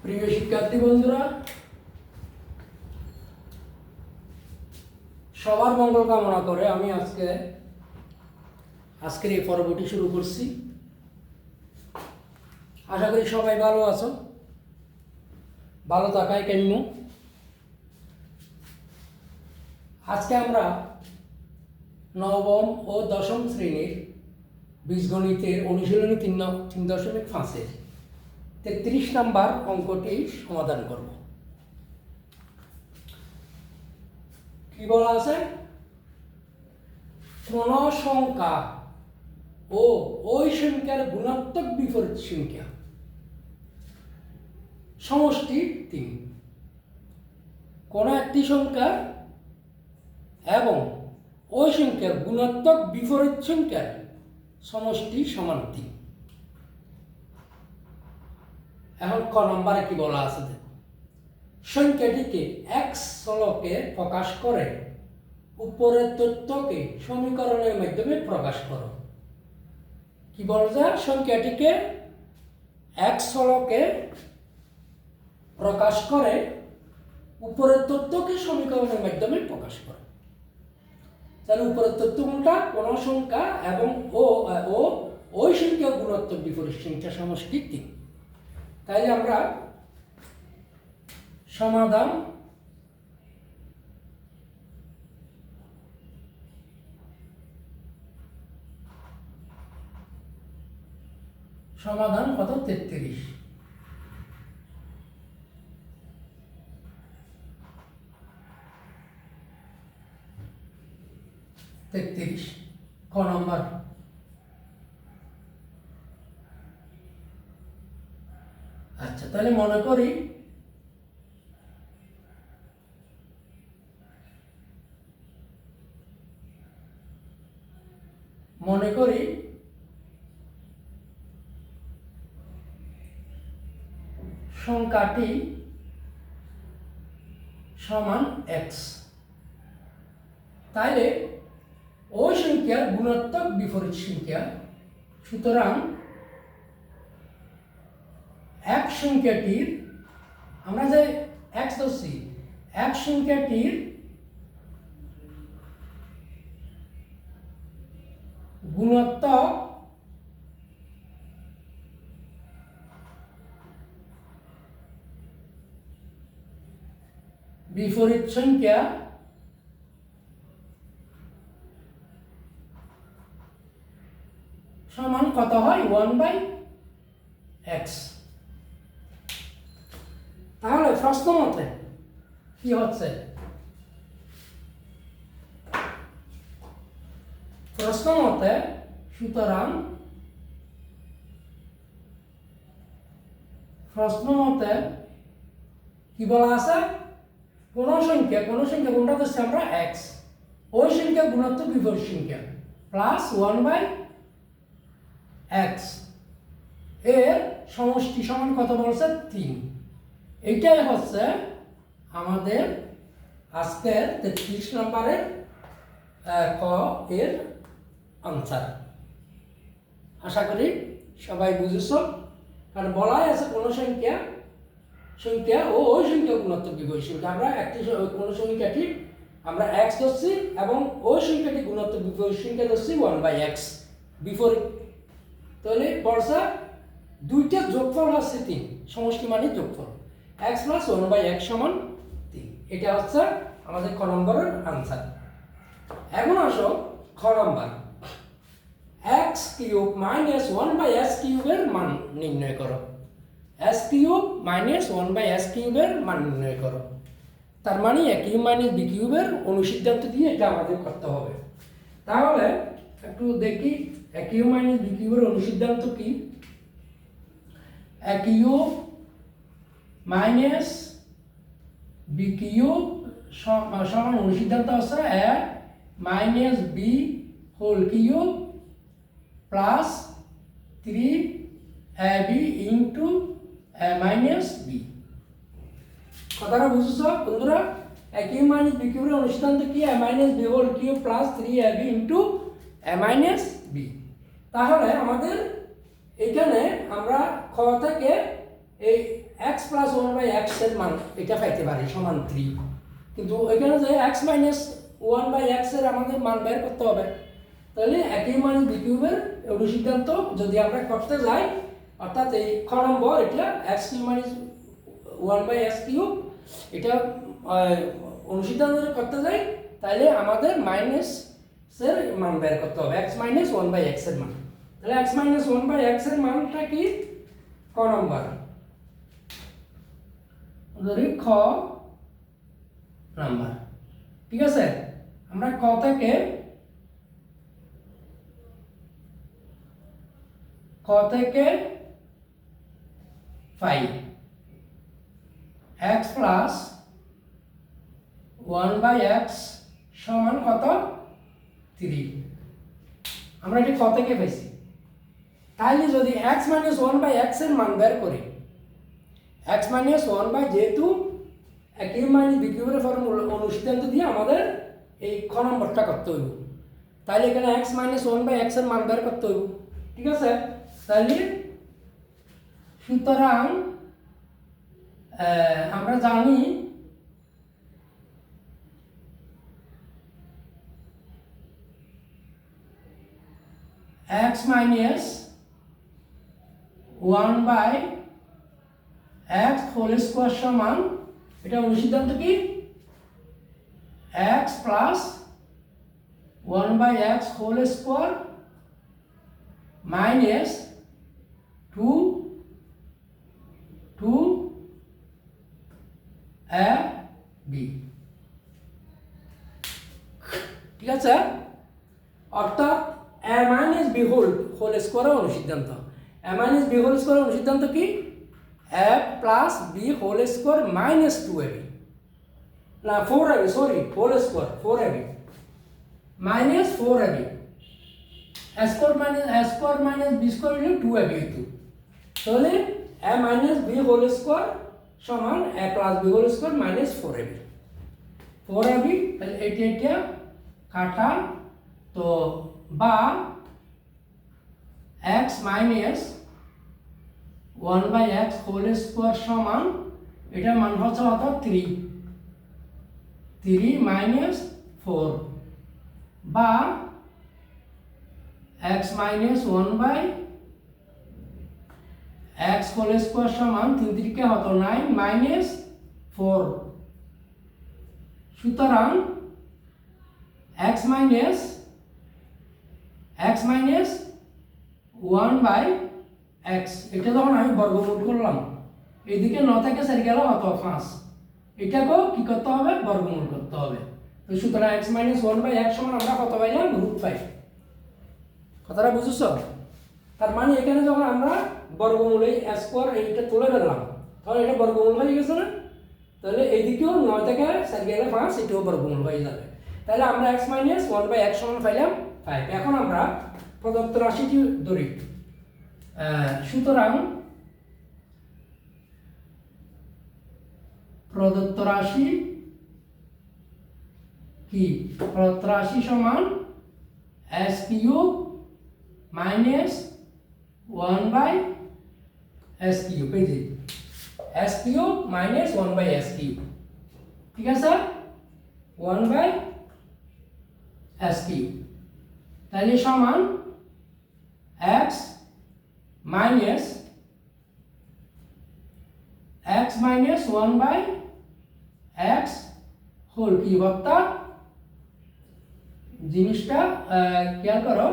প্রিয় শিক্ষার্থী বন্ধুরা, সবার মঙ্গল কামনা করে আমি আজকের এই পর্বটি শুরু করছি। আশা করি সবাই ভালো আছো, ভালো থাকাই কাম্য। আজকে আমরা নবম ও দশম শ্রেণীর বীজগণিতের অনুশীলনী 3.5-এর 33 নম্বর অঙ্কটি সমাধান করব। কি বলা আছে? কোন সংখ্যা ও ওই সংখ্যার গুণাত্মক বিপরীত সংখ্যা সমষ্টি 3। কোন একটি সংখ্যা এবং ওই সংখ্যার গুণাত্মক বিপরীত সংখ্যার সমষ্টি সমান 3। এখন ক নম্বরে কি বলা আছে দেখো, সংখ্যাটিকে x চলকে প্রকাশ করে উপরের তথ্যকে সমীকরণের মাধ্যমে প্রকাশ করো। কি বলা যায়? সংখ্যাটিকে x চলকে প্রকাশ করে উপরের তথ্যকে সমীকরণের মাধ্যমে প্রকাশ করে। তাহলে উপরের তথ্য কোনটা? কোন সংখ্যা এবং ওই সংখ্যার গুণাত্মক বিপরীত সংখ্যা সমষ্টি 3। তাই আমরা সমাধান কত? 33। ক নম্বর। আচ্ছা, তাহলে মনে করি সংখ্যাটি সমান x। তাইলে ওই সংখ্যার গুণাত্মক বিপরীত সংখ্যা, সুতরাং এক সংখ্যাটির, আমরা যে x ধরছি, এক সংখ্যাটির গুণাত্মক বিপরীত সংখ্যা সমান কত হয়? 1/x। তাহলে প্রশ্ন মতে কি হচ্ছে? সুতরাং প্রশ্ন মতে কি বলা আছে? কোন সংখ্যা কোনটা হচ্ছে আমরা x, ওই সংখ্যা গুণাত্মক বিপরীত সংখ্যা প্লাস 1/x এর সমষ্টি সমান কত বলছে? 3। এইটাই হচ্ছে আমাদের আজকের 33 নম্বরের ক এর আনসার। আশা করি সবাই বুঝেছ। কারণ বলাই আছে কোন সংখ্যা ও ওই সংখ্যা গুণাত্মক বিপরীত সংখ্যা। আমরা কোন সংখ্যাটি আমরা x ধরছি এবং ওই সংখ্যাটি গুণাত্মক বিপরীত সংখ্যা ধরছি 1/x বিপরীত। তাহলে বর্ষা দুইটা যোগফল হচ্ছে 3, সমষ্টি মানে যোগফল x + 1/x সমান 3। এটা হচ্ছে আমাদের ক নম্বরের আনসার। এখন আসো খ নম্বর। x³ - 1/s³ এর মান নির্ণয় করো। s³ - 1/s³ এর মান নির্ণয় করো। তার মানে a³ - b³ এর অনুসিদ্ধান্ত দিয়ে এটা আমাদের করতে হবে। তাহলে একটু দেখি a³ - b³ এর অনুসিদ্ধান্ত কি। a³ - b³ সমান অনুসিদ্ধান্ত আছে a - b whole cube plus 3ab into a - b। কথাটা বুঝেছ বন্ধুরা? a³ - b³ এর অনুসিদ্ধান্ত কি? a - b whole cube plus 3ab into a - b। তাহলে আমাদের এখানে আমরা খ থেকে এই x plus one by x এর মান এটা পাইতে পারি সমান 3, কিন্তু এখানে যে x minus one by x এর আমাদের মান বের করতে হবে। তাহলে একই মান বি কিউবের অনুসিদ্ধান্ত যদি আমরা করতে যাই, অর্থাৎ এই খ নম্বর এটা x cube minus one by x cube, এটা অনুসিদ্ধান্ত করতে যাই, তাহলে আমাদের মাইনাসের মান বের করতে হবে, x minus one by x এর মান। তাহলে x minus one by x এর মানটা কি? ক নম্বর ধরি, খ নাম্বার। ঠিক আছে, আমরা ক থেকে পাই x plus one by x সমান কত? 3। আমরা এটি ক থেকে পাইছি। তাহলে যদি x minus one by x এর মান বের করি, এক্স মাইনাস ওয়ান বাই, যেহেতু এ কিউব মাইনাস বি কিউবের ফর্মুলা অনুসিদ্ধান্ত দিয়ে আমাদের এই খ নম্বরটা করতে হইব। তাহলে এখানে x minus one by x এর মান বের করতে হইব। ঠিক আছে, তাহলে সুতরাং আমরা জানি x minus one by x whole square সমান, এটা অনুসিদ্ধান্ত কি? x plus one by x whole square minus 2 a b। ঠিক আছে, অর্থাৎ a মাইনাস b হোল স্কোয়ারের অনুসিদ্ধান্ত। a মাইনাস b হোল স্কোয়ারের অনুসিদ্ধান্ত কি? a plus b whole square minus 2ab, না 4ab, sorry, whole square 4ab minus 4ab, a square minus b square হলে 2ab হইতো। তাহলে a minus b whole square সমান a plus b whole square minus 4ab। তাহলে এটা কাটা, তো বা x minus one by x whole square সমান, এটার মান হচ্ছে কত? 3 মাইনাস 4, বা x minus one by x whole square সমান 3 3 হতো 9 মাইনাস 4। সুতরাং x minus one by x, এটা যখন আমি বর্গমূল করলাম, এইদিকে 9 থেকে 4 গেল কত? 5। এটাকেও কি করতে হবে? বর্গমূল করতে হবে। তো সুতরাং x minus one by x সমান আমরা কত পাইলাম? √5। কথাটা বুঝছো? তার মানে এখানে যখন আমরা বর্গমূল এই স্কোয়ার এইটা তুলে ফেললাম, তাহলে এটা বর্গমূল হয়ে গেছে না? তাহলে এইদিকেও 9 থেকে 4 গেলে 5, এটাও বর্গমূল হয়ে যাবে। তাহলে আমরা x minus one by x সমান পাইলাম 5। এখন আমরা প্রদত্ত রাশিটি ধরি। সুতরাং প্রদত্ত রাশি কি? প্রদত্ত রাশি সমান s cube minus one by s cube, এই যে s cube minus one by s cube. ঠিক আছে, ওয়ান বাই s কিউব। তাহলে সমান x minus one by x whole cube. অর্থাৎ জিনিসটা খেয়াল করো,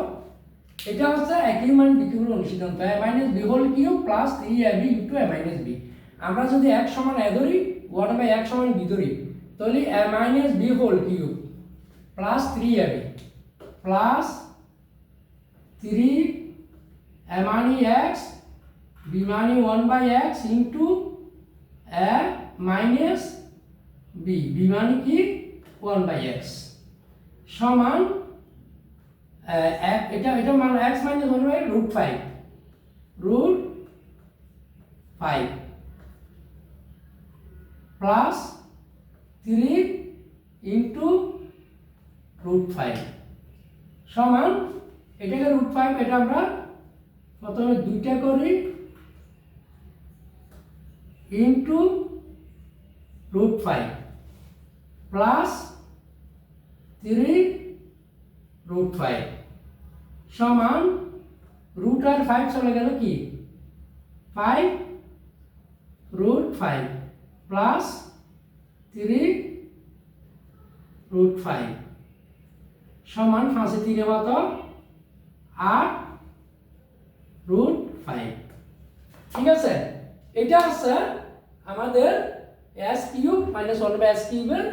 এটা হচ্ছে a কিউব মাইনাস b কিউবের অনুসিদ্ধান্ত, a minus b whole cube plus 3ab into a minus b। আমরা যদি x সমান a ধরি, 1 বাই x সমান b ধরি, তাহলে a minus b whole cube plus 3ab plus 3 a মানে x, b মানে 1 by x into a minus b, b মানে কি? 1 বাই x সমান এটা মানে x minus 1 by √5 plus 3 into √5 সমান, এটাকে √5, এটা আমরা প্রথমে দুইটা করি ইন্টু √5 প্লাস 3 √5 সমান রুট আর 5 চলে গেল কি 5 √5 প্লাস 3 √5 সমান 5 এ 3 কত 8 √5। ঠিক আছে, এটা হচ্ছে আমাদের s কিউব মাইনাস 1/s কিউবের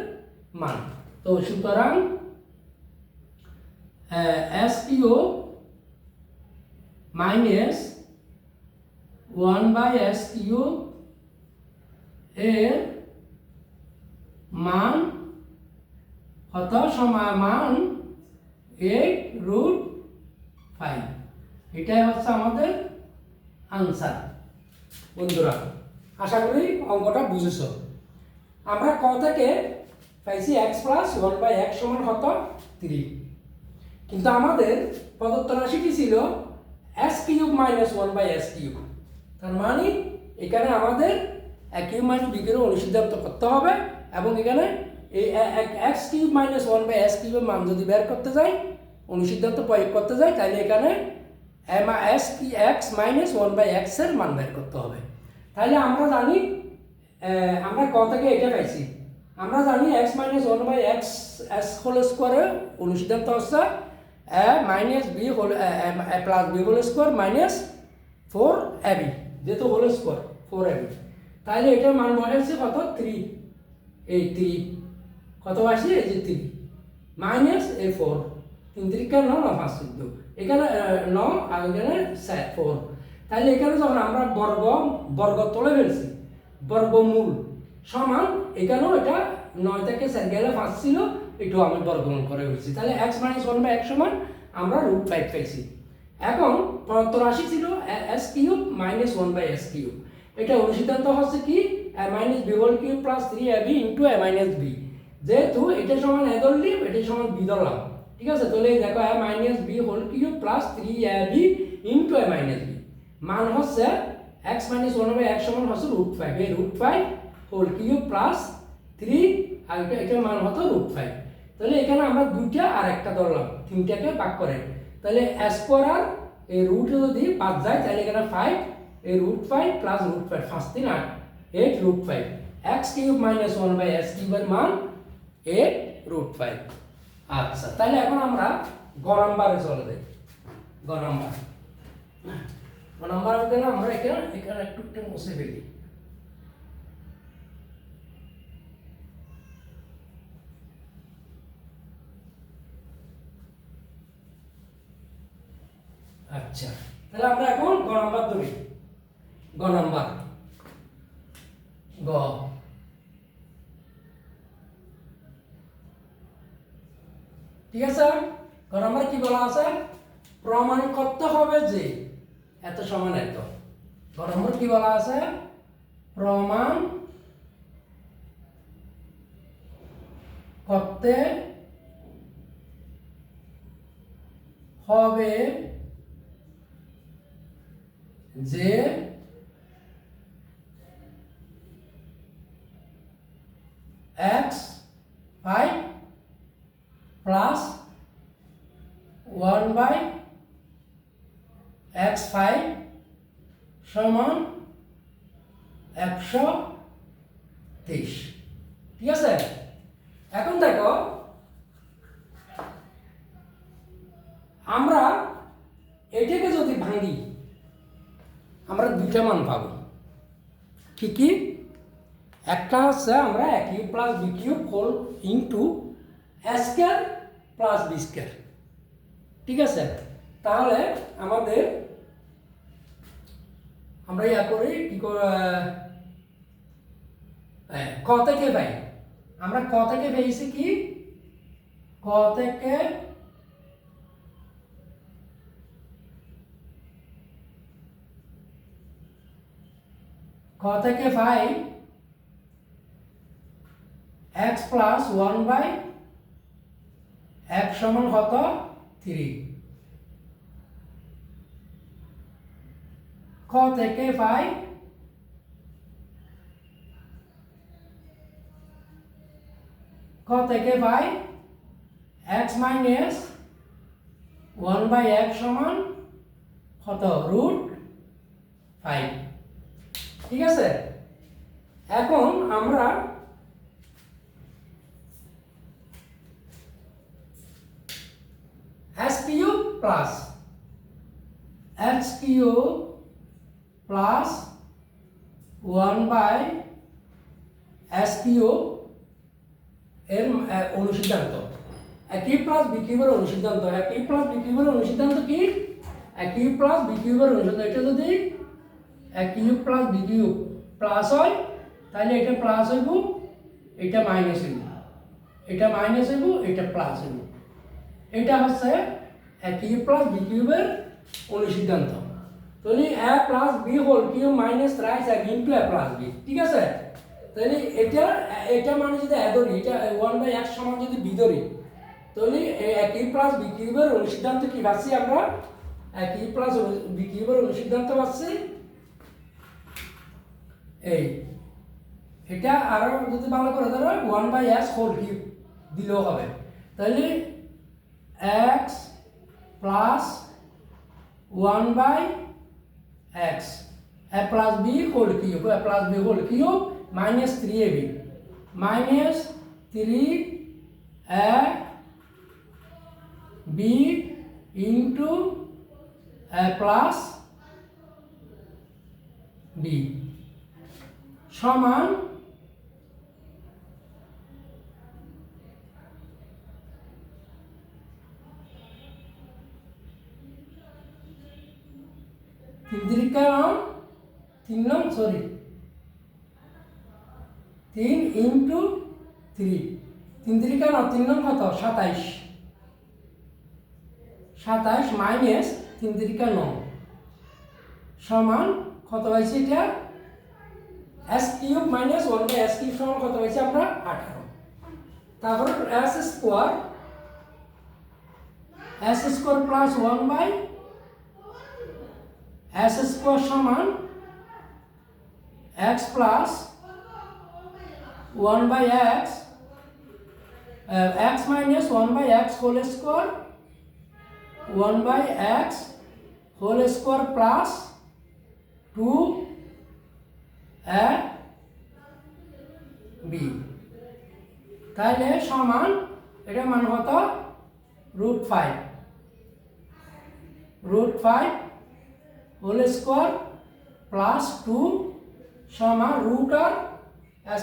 মান। তো সুতরাং s cube minus 1/s cube এর মান কত সমান 8 √5। এটাই হচ্ছে আমাদের আনসার। বন্ধুরা আশা করি অঙ্কটা বুঝেছ। আমরা ক থেকে পাইছি x প্লাস 1/x সমান কত 3, কিন্তু আমাদের প্রদত্ত রাশিটি ছিল s cube minus 1/s cube. তার মানে এখানে আমাদের a cube minus b cube অনুসিদ্ধান্ত করতে হবে, এবং এখানে এই x কিউব মাইনাস 1/s কিউবের মান যদি বের করতে যাই, অনুসিদ্ধান্ত প্রয়োগ করতে যাই, তাহলে এখানে x মাইনাস 1/x এর মান বের করতে হবে। তাহলে আমরা জানি আমরা ক থেকে এটা পাইছি, আমরা জানি x minus 1/x s whole স্কোয়ারের অনুসিদ্ধান্ত হচ্ছে a minus b whole plus b whole square minus 4ab, যেহেতু হোল স্কোয়ার 4ab। তাহলে এটার মান বসাইছে কত 3, এই 3 কত আসে এই যে 3 মাইনাস এই 4, 3 3 9 9 5 14, এখানে 9 আর এখানে 4। তাহলে এখানে যখন আমরা বর্গ তুলে ফেলছি, বর্গমূল সমান এখানেও এটা 9 থেকে 4 গেলে 5 ছিল, এটাও আমি বর্গমূল করে ফেলছি। তাহলে x মাইনাস 1/x সমান আমরা √5 পাইছি। এখন প্রদত্ত রাশি ছিল s cube minus 1/s cube. এটা অনুসিদ্ধান্ত হচ্ছে কি a minus b whole cube plus 3ab into a minus b। যেহেতু এটা সমান a ধরলি, এটা সমান b ধরলাম। ঠিক আছে, তাহলে দেখো a minus b whole cube plus 3ab into a minus b মান হচ্ছে x মাইনাস 1/x সমান হচ্ছে √5, এই √5 হোল কিউব প্লাস 3 আর এটার মান হতো √5। তাহলে এখানে আমরা দুইটা আর একটা ধরলাম, তিনটাকে ভাগ করে, তাহলে s স্কয়ার আর এই রুট যদি বাদ যায় তাহলে এখানে 5, এই √5 plus √5 5 3 8 8 √5। x cube minus 1/s কিউবের মান 8 √5। আচ্ছা, তাহলে এখন আমরা গ নাম্বারে চলে যাই। গ নাম্বার আমরা এখানে একটু মুছে ফেলি। আচ্ছা, তাহলে আমরা এখন গ নাম্বার ধরি। গ নাম্বার গ ঠিক আছে। গ নাম্বার কি বলা আছে, প্রমাণ করতে হবে যে এত সমান এত। গ নম্বর কি বলা আছে, প্রমাণ করতে হবে যে x5 প্লাস 1/x5 সমান 123। ঠিক আছে, এখন দেখো আমরা এটাকে যদি ভাঙি আমরা দুইটা মান পাবো। কি কি, একটা হচ্ছে আমরা a cube plus b cube whole into a square plus b square. ঠিক আছে, তাহলে আমাদের আমরা ইয়া করি কি করে, ক থেকে পাই, আমরা ক থেকে পেয়েছি কি, ক থেকে পাই x প্লাস 1/x সমান কত 3। খ থেকে পাই ক থেকে পাই x মাইনাস 1/x সমান কত √5। ঠিক আছে, এখন আমরা x cube plus x cube plus 1/s cube এর অনুসিদ্ধান্ত, a কিউব প্লাস b কিউবের অনুসিদ্ধান্ত। a কিউব প্লাস b কিউবের অনুসিদ্ধান্ত কি? a কিউব প্লাস b কিউবের অনুসিদ্ধান্ত, এটা যদি a cube plus b cube plus হয় তাহলে এটা প্লাস হইব, এটা মাইনাস হইব, এটা মাইনাস হইব, এটা প্লাস হইব। এটা হচ্ছে a কিউব প্লাস b কিউবের অনুসিদ্ধান্ত। তাহলে a plus b whole cube minus right side into a plus b। ঠিক আছে, তাহলে এটা মানে যদি a ধরি, এটা 1/x সমান যদি b ধরি, তাহলে a কিউব প্লাস b কিউবের অনুসিদ্ধান্ত কি পাচ্ছি আমরা? a কিউব প্লাস b কিউবের অনুসিদ্ধান্ত পাচ্ছি এই, এটা আরো যদি ভালো করে ধরো 1/s হোল কিউব দিলেও হবে। তাহলে x plus 1/x a plus b whole cube, a plus b whole cube minus 3ab minus 3ab into a plus b সমান তিন ইন্টু 3, 3 নং কত? 27, 27 মাইনাস 3 9 সমান কত হয়েছে? এটা s cube minus 1/s cube সমান কত হয়েছে আমরা? 18। তারপর s square plus 1/s square সমান x plus 1/x x minus 1/x whole square 1/x whole square plus 2ab তাহলে সমান এটা মান কত? √5 হোল স্কোয়ার প্লাস 2 সমান রুট আর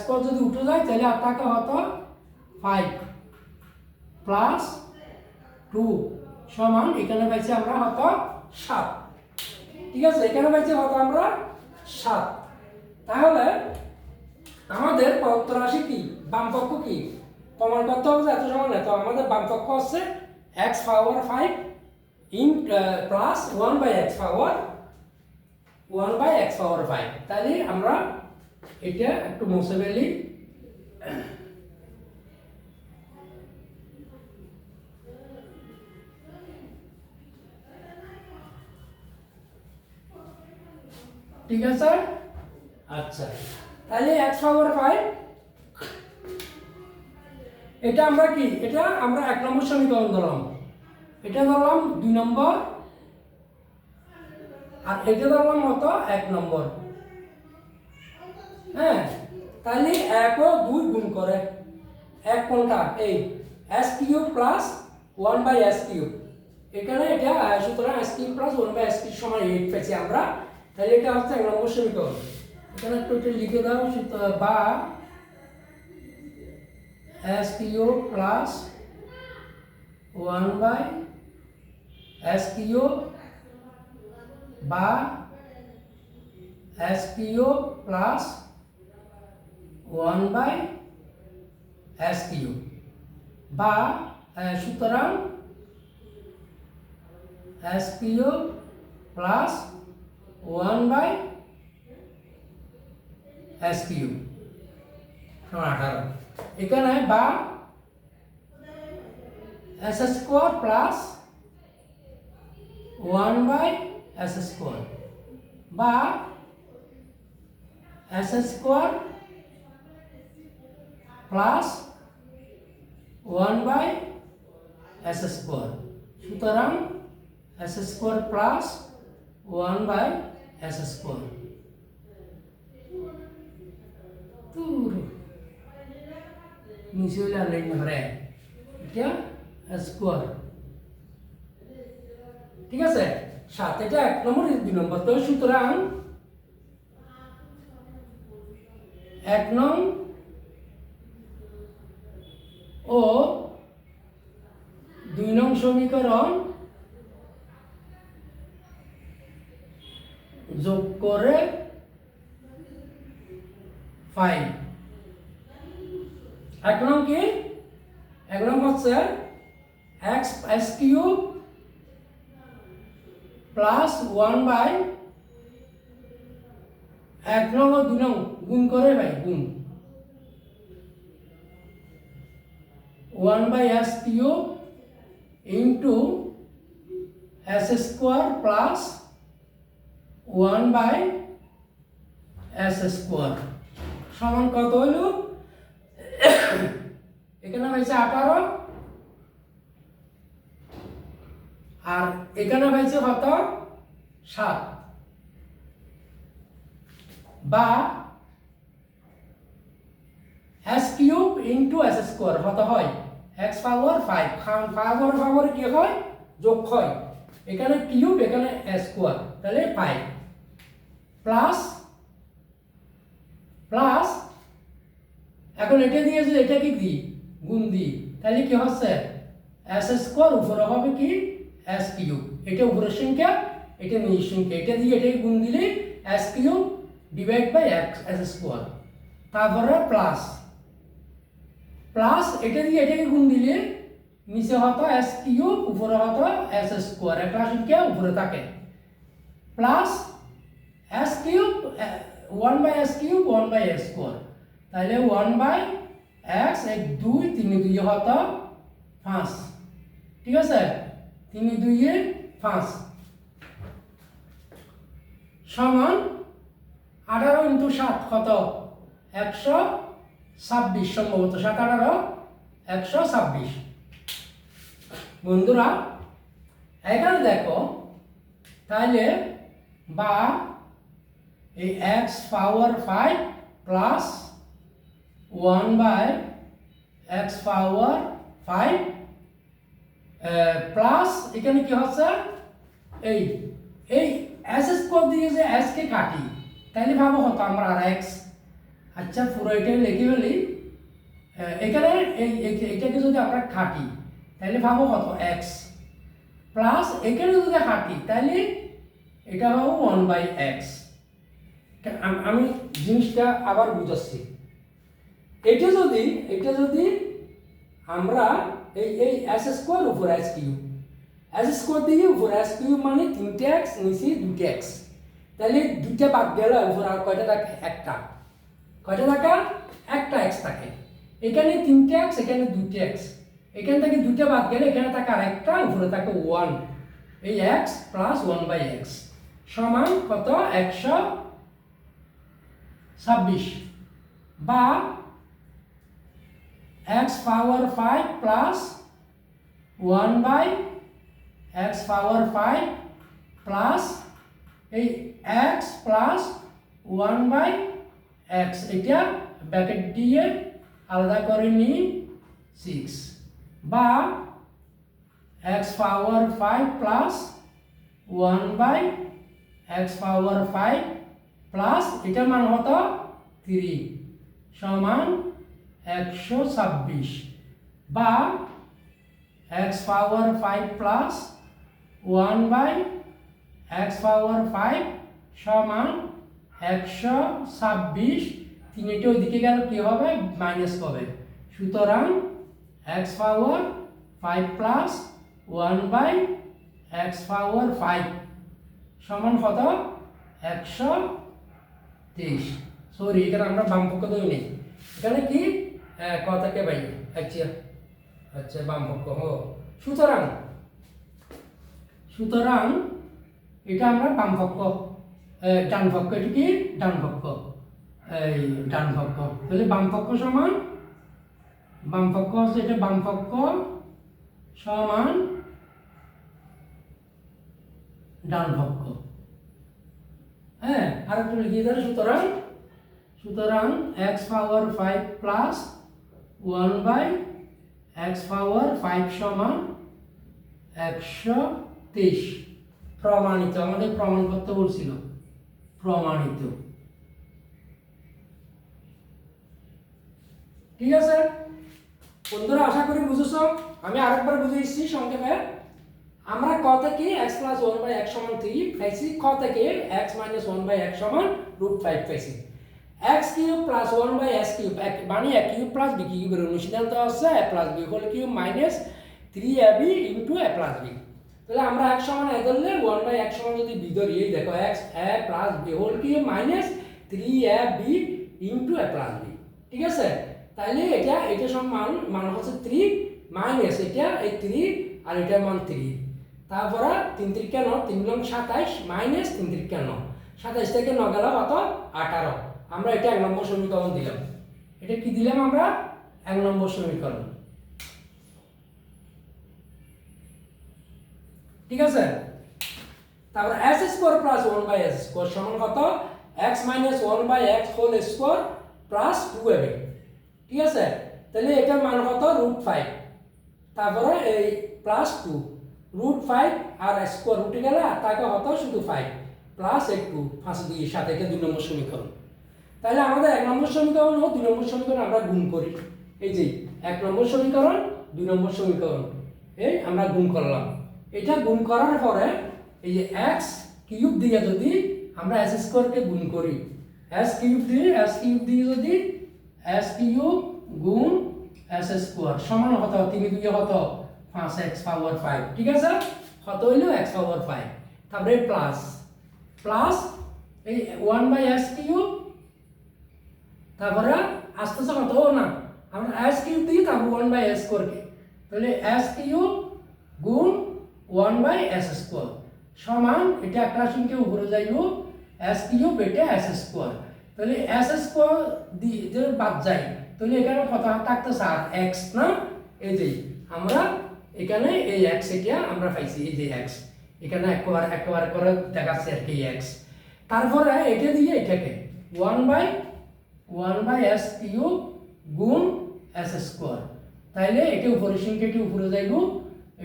স্কোয়ার যদি উঠে যায় তাহলে আর থাকে হতো 5 প্লাস 2 সমান এখানে পাইছি আমরা হতো 7। ঠিক আছে, এখানে পাইছি হতো আমরা 7। তাহলে আমাদের প্রদত্ত রাশি কি? বামপক্ষ কি প্রমাণ করতে হবে? এত সময় না, তো আমাদের বামপক্ষ হচ্ছে x power 5 in plus 1/x পাওয়ার 5। তাহলে আমরা এটা একটু মুছে ফেলি। ঠিক আছে, আচ্ছা, তাহলে x পাওয়ার 5 এটা আমরা কি? এটা আমরা 1 নম্বর সমীকরণ ধরলাম, এটা ধরলাম 2 নম্বর, আর এটা ধরলাম মতো 1 নম্বর। হ্যাঁ, তাহলে 1 ও 2 গুণ করে 1 কোনটা? এই s cube plus 1/s cube, এখানে এটা সুতরাং s cube plus 1/s cube সমান 8 পেয়েছি আমরা। তাহলে এটা হচ্ছে 1 নম্বর সমীকরণ। এখানে একটু লিখে দাও, বা s cube plus 1/s cube বা s cube plus 1/s cube বা সুতরাং s cube plus 1/s cube সমান 18। এখানে বা s square plus 1/s square বা s স্কোয়ার প্লাস 1/s²। সুতরাং s² প্লাস 1/s²। নিচে হইলে আর লাইন ধরে এটা স্কোয়ার। ঠিক আছে, 7 এটা 1 নম্বর 2 নম্বর। তো সুতরাং 1 নং ও 2 নং সমীকরণ যোগ করে 5। 1 নং কি? 1 নং হচ্ছে x³ প্লাস 1 নং ও 2 নং গুণ করে ভাই, গুণ 1/s³ into s² plus 1/s² সমান কত হইল? এখানে হয়েছে 18 আর এখানে হয়েছে কত? 7 বা s³ ইন্টু s² কত হয়? x power 5। পাওয়ার কি হয়? যোগ হয়। এখানে কিউব, এখানে স্কোয়ার, তাহলে 5 প্লাস প্লাস এখন এটা দিয়ে যদি এটাকে দিই, গুণ দিই, তাহলে কি হচ্ছে? s² উপরে হবে কি? s³ এটা উপরের সংখ্যা, এটা নিচের সংখ্যা, এটা দিয়ে এটাকে গুণ দিলে s³ ডিভাইড বাই s²। তারপরে প্লাস প্লাস এটা দিয়ে এটাকে গুণ দিলে নিচে হতো s³ উপরে হতো s², একটা সংখ্যা উপরে থাকে, প্লাস s³ 1/s³ 1/s², তাহলে 1/x 2 3 2 হতো 5। ঠিক আছে, 3 2 5 সমান 18 ইন্টু 7 কত? 126 সম্ভবত, 7 18 126। বন্ধুরা এখানে দেখো তাহলে বা এই x পাওয়ার 5 প্লাস 1/x পাওয়ার 5 প্লাস এখানে কি হচ্ছে? এই এই s² দিয়ে যে s কে কাটি, তাইলে ভাবো হতো আমরা আর x। আচ্ছা, পুরো এটা লিখে ফেলি। এখানে এটাকে যদি আমরা কাটি তাহলে ভাবো কত? x প্লাস এখানে যদি কাটি তাহলে এটা ভাবো 1/x। আমি জিনিসটা আবার বুঝাচ্ছি। এটা যদি আমরা এই s² উপর s³ দিয়ে উপর s³ মানে 3x নিচে 2x, তাহলে 2টা বাদ গেলে উপর আর কয়টা থাকে? একটা। কয়টা থাকে? একটা x থাকে। এখানে 3x, এখানে 2x, এখান থেকে 2টা বাদ গেলে এখানে থাকে আর একটা, উপরে থাকে 1। এই x প্লাস 1/x সমান কত? 126 বা x পাওয়ার 5 প্লাস 1/x পাওয়ার 5 প্লাস এই x প্লাস 1/x, এটা ব্র্যাকেট দিয়ে আলাদা করে নিই 6 বা x পাওয়ার 5 প্লাস 1/x পাওয়ার 5 প্লাস এটা মান হতো 3 সমান 126 বা x পাওয়ার 5 প্লাস 1/x পাওয়ার 5 সমান 126। 3টা ওইদিকে গেল কি হবে? মাইনাস হবে। সুতরাং x পাওয়ার 5 প্লাস 1/x পাওয়ার 5 সমান কত? 123। সরি, এখানে আমরা বাম পক্ষ ধরে নেই। এখানে কি কথাকে ভাই? আচ্ছা বাম পক্ষ। সুতরাং এটা আমরা বাম পক্ষ, ডান পক্ষ, এটা কি? ডান পক্ষ, এই ডান পক্ষ। তাহলে বাম পক্ষ সমান বামপক্ষ হচ্ছে এটা বামপক্ষ সমান ডান পক্ষ। হ্যাঁ, আর একটু লিখিয়ে দেন। সুতরাং x power 5 plus 1 by x power 5 সমান 123। প্রমাণিত, আমাদের প্রমাণ করতে বলছিল, প্রমাণিত। ঠিক আছে বন্ধুরা, আশা করি বুঝেছ। আমি আরেকবার বুঝে দিচ্ছি সংক্ষেপে। আমরা ক থেকে x প্লাস 1 বাই x সমান 3 পাইছি, খ থেকে x মাইনাস 1 বাই x সমান √5 পাইছি। x cube plus 1 by s cube, মানে a কিউব প্লাস b কিউবের অনুসিদ্ধান্ত হচ্ছে a plus b whole cube minus 3ab into a plus b। তাহলে আমরা x সমান a ধরলে 1 বাই x সমান যদি b ধরি, এই দেখো x a plus b whole cube minus 3ab into a plus b। ঠিক আছে, তাহলে এটা সমান মান হচ্ছে 3 মাইনাস এটা এই 3 আর এটা মান 3। তারপরে 3 3 কেন 3 লং 27 মাইনাস 3 3 কেন 27 থেকে 9 গেল কত 18। আমরা এটা 1 নম্বর সমীকরণ দিলাম। এটা কি দিলাম আমরা 1 নম্বর সমীকরণ। ঠিক আছে, তারপর s square plus 1 by s square সমান কত x minus 1 by x whole square plus 2ab। ঠিক আছে, তাহলে এটার মান কত √5, তারপরে এই প্লাস 2 √5 আর স্কয়ার রুটে গেলে তাকে হতো শুধু 5 প্লাস এই 2 5 2 7, এটা 2 নম্বর সমীকরণ। তাহলে আমাদের 1 নম্বর সমীকরণ ও 2 নম্বর সমীকরণ আমরা গুণ করি। এই যে 1 নম্বর সমীকরণ 2 নম্বর সমীকরণ এই আমরা গুণ করলাম। এটা গুণ করার পরে এই যে x কিউব দিয়ে যদি আমরা s স্কয়ারকে গুণ করি, s কিউব দিয়ে যদি s কিউব গুণ s স্কয়ার সমান হতো 3 2 হতো 5x পাওয়ার 5। ঠিক আছে, কত হইলো x পাওয়ার 5। তারপরে প্লাস এই 1 বাই s কিউব, তারপরে আস্তে আস্তে কত না আমরা s কিউব দিই, তারপর 1 বাই s স্কয়ারকে, তাহলে s কিউব গুণ 1 বাই s স্কয়ার সমান এটা একটা রাশিকে উপরে যাইব s কিউব এটা s স্কয়ার। তাহলে s স্কয়ার দিয়ে যদি বাদ যায় তাহলে এখানে কত থাকতেছে আর x না। এই যে আমরা এখানে এই x এটা আমরা পাইছি, এই যে x এখানে একবার করে দেখাচ্ছে আর কি x। তারপরে এটা দিয়ে এটাকে 1 বাই s কিউব গুণ s স্কয়ার, তাইলে এটা উপরে সিংকে এটি উপরে যাইব,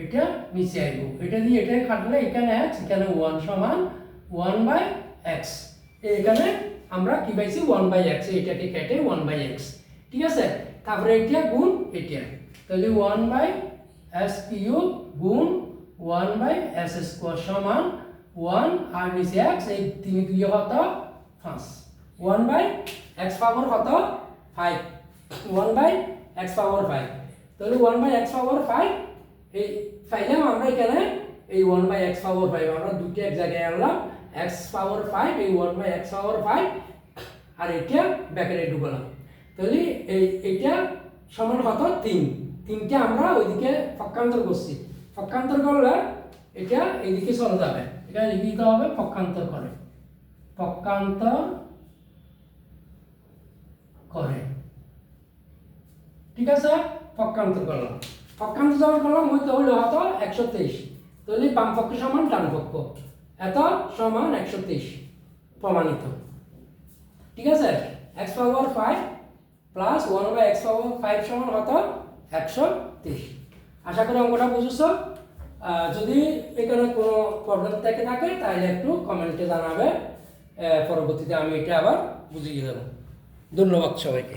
এটা নিচে আইব। এটা দিয়ে এটা কাটলে এখানে x এখানে 1 সমান 1 বাই x। এখানে আমরা কি পাইছি 1 বাই x, এটাকে কেটে 1 বাই x। ঠিক আছে, তারপরে এটা গুণ এটা, তাহলে 1 বাই s কিউব গুণ 1 বাই s স্কয়ার সমান 1 আর নিচে x, এই 3 2 কত 5 1 বাই x পাওয়ার কত 5 1 বাই x পাওয়ার 5। তাহলে 1 বাই x পাওয়ার 5 এই পাইলাম আমরা এখানে এই 1 বাই x পাওয়ার 5 আমরা দুটো এক জায়গায় আনলাম, x পাওয়ার 5 এই 1 বাই x পাওয়ার 5 আর এটা ব্র্যাকেটে ঢুকালাম। তাহলে এইটা সমান কত 3, তিনটা আমরা ওইদিকে পক্ষান্তর করছি। পক্ষান্তর করলে এটা এইদিকে চলে যাবে, এটা লিখে দিতে হবে পক্ষান্তর করে ঠিক আছে, পক্ষান্তর করলাম হইতে হলো হতো 123। তাহলে বাম পক্ষ সমান ডান পক্ষ, এত সমান 123 প্রমাণিত। ঠিক আছে, x power 5 plus 1 by x power 5 সমান হতো 123। আশা করি অঙ্কটা বুঝেছো। যদি এখানে কোনো প্রবলেম থাকে তাহলে একটু কমেন্টে জানাবে, পরবর্তীতে আমি এটা আবার বুঝিয়ে দেবো। ধন্যবাদ সবাইকে।